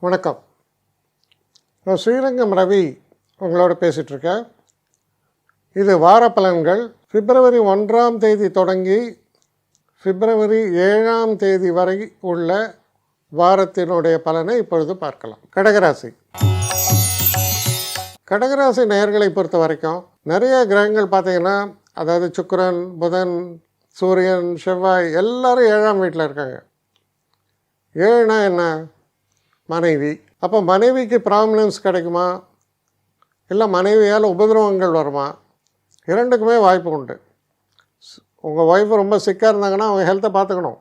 வணக்கம். நான் ஸ்ரீரங்கம் ரவி உங்களோட பேசிகிட்ருக்கேன். இது வார பலன்கள். பிப்ரவரி 1ஆம் தேதி தொடங்கி பிப்ரவரி 7ஆம் தேதி வரை உள்ள வாரத்தினுடைய பலனை இப்பொழுது பார்க்கலாம். கடகராசி. கடகராசி நேயர்களை பொறுத்த வரைக்கும் நிறைய கிரகங்கள் பார்த்திங்கன்னா, அதாவது சுக்கிரன், புதன், சூரியன், செவ்வாய் எல்லோரும் 7ஆம் வீட்டில் இருக்காங்க. 7னா என்ன? மனைவி. அப்போ மனைவிக்கு ப்ராமினன்ஸ் கிடைக்குமா, இல்லை மனைவியால் உபதிரவங்கள் வருமா? இரண்டுக்குமே வாய்ப்பு உண்டு. உங்கள் ஒய்ஃபு ரொம்ப சிக்காக இருந்தாங்கன்னா அவங்க ஹெல்த்தை பார்த்துக்கணும்.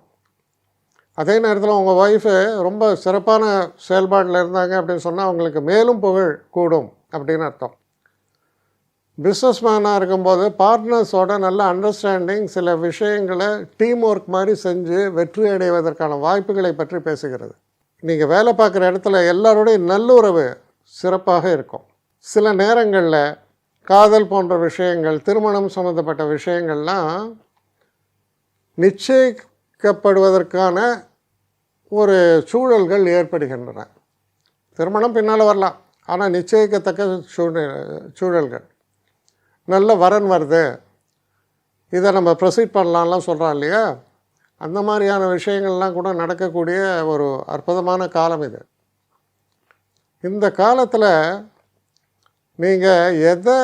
அதே நேரத்தில் உங்கள் ஒய்ஃபு ரொம்ப சிறப்பான செயல்பாட்டில் இருந்தாங்க அப்படின்னு சொன்னால் அவங்களுக்கு மேலும் புகழ் கூடும் அப்படின்னு அர்த்தம். பிஸ்னஸ் மேனாக இருக்கும்போது பார்ட்னர்ஸோட நல்ல அண்டர்ஸ்டாண்டிங், சில விஷயங்களை டீம் ஒர்க் மாதிரி செஞ்சு வெற்றி அடைவதற்கான வாய்ப்புகளை பற்றி பேசுகிறது. நீங்கள் வேலை பார்க்குற இடத்துல எல்லாரோடைய நல்லுறவு சிறப்பாக இருக்கும். சில நேரங்களில் காதல் போன்ற விஷயங்கள், திருமணம் சம்மந்தப்பட்ட விஷயங்கள்லாம் நிச்சயிக்கப்படுவதற்கான ஒரு சூழல்கள் ஏற்படுகின்றன. திருமணம் பின்னால் வரலாம், ஆனால் நிச்சயிக்கத்தக்க சூழல்கள். நல்ல வரன் வருது, இதை நம்ம ப்ரொசீட் பண்ணலாம்லாம் சொல்கிறோம் இல்லையா? அந்த மாதிரியான விஷயங்கள்லாம் கூட நடக்கக்கூடிய ஒரு அற்புதமான காலம் இது. இந்த காலத்தில் நீங்கள் எதை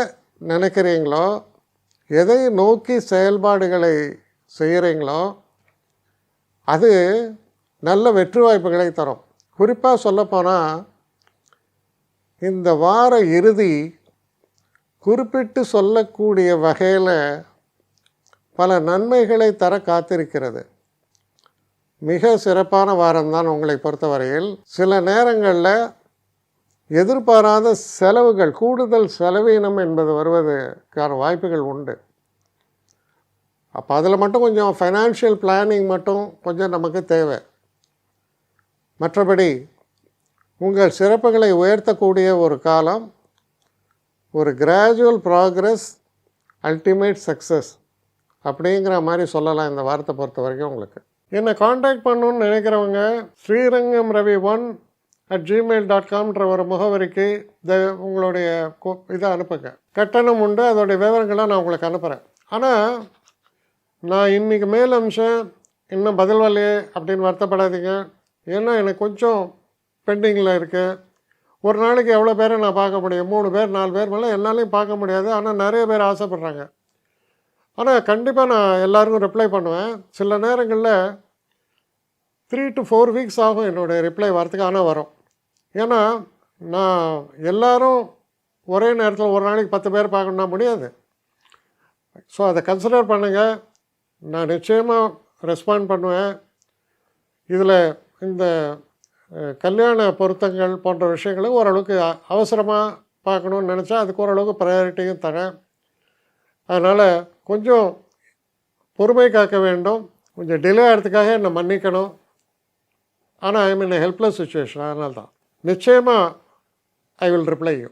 நினைக்கிறீங்களோ, எதை நோக்கி செயல்பாடுகளை செய்கிறீங்களோ அது நல்ல வெற்றி வாய்ப்புகளை தரும். குறிப்பாக சொல்லப்போனால் இந்த வார இறுதி குறிப்பிட்டு சொல்லக்கூடிய வகையில் பல நன்மைகளை தர காத்திருக்கிறது. மிக சிறப்பான வாரம்தான் உங்களை பொறுத்தவரையில். சில நேரங்களில் எதிர்பாராத செலவுகள், கூடுதல் செலவீனம் என்பது வருவதற்கான வாய்ப்புகள் உண்டு. அப்போ அதில் மட்டும் கொஞ்சம் ஃபைனான்ஷியல் பிளானிங் மட்டும் கொஞ்சம் நமக்கு தேவை. மற்றபடி உங்கள் சிறப்புகளை உயர்த்தக்கூடிய ஒரு காலம், ஒரு கிராஜுவல் ப்ராக்ரஸ், அல்டிமேட் சக்ஸஸ் அப்படிங்கிற மாதிரி சொல்லலாம் இந்த வாரத்தை பொறுத்த வரைக்கும். உங்களுக்கு என்னை காண்டாக்ட் பண்ணணுன்னு நினைக்கிறவங்க srirangam.ravi1@gmail.com ஒரு முகவரிக்கு உங்களுடைய இதை அனுப்புங்க. கட்டணம் உண்டு, அதோடைய விவரங்களை நான் உங்களுக்கு அனுப்புகிறேன். ஆனால் நான் இன்றைக்கி மேல் அம்சம் இன்னும் பதில் வரலையே அப்படின்னு வருத்தப்படாதீங்க. ஏன்னா எனக்கு கொஞ்சம் பெண்டிங்கில் இருக்குது. ஒரு நாளைக்கு எவ்வளோ பேரை நான் பார்க்க முடியும்? 3 பேர் 4 பேர் மேலே என்னாலையும் பார்க்க முடியாது. ஆனால் நிறைய பேர் ஆசைப்பட்றாங்க. ஆனால் கண்டிப்பாக நான் எல்லாருக்கும் ரிப்ளை பண்ணுவேன். சில நேரங்களில் 3 to 4 வீக்ஸ் ஆகும் என்னுடைய ரிப்ளை வரத்துக்கு. ஆனால் வரும். ஏன்னா நான் எல்லோரும் ஒரே நேரத்தில் ஒரு நாளைக்கு 10 பேர் பார்க்கணுன்னா முடியாது. ஸோ அதை கன்சிடர் பண்ணுங்கள். நான் நிச்சயமாக ரெஸ்பாண்ட் பண்ணுவேன். இதில் இந்த கல்யாண பொருத்தங்கள் போன்ற விஷயங்களை ஓரளவுக்கு அவசரமாக பார்க்கணுன்னு நினச்சா அதுக்கு ஓரளவுக்கு ப்ரையாரிட்டியும் தரேன். அதனால் கொஞ்சம் பொறுமை காக்க வேண்டும். கொஞ்சம் டிலே ஆகிறதுக்காக என்னை மன்னிக்கணும். ஆனால் ஐ மீன் ஹெல்ப்லெஸ் சுச்சுவேஷன். அதனால தான் நிச்சயமாக ஐ வில் ரிப்ளை யூ.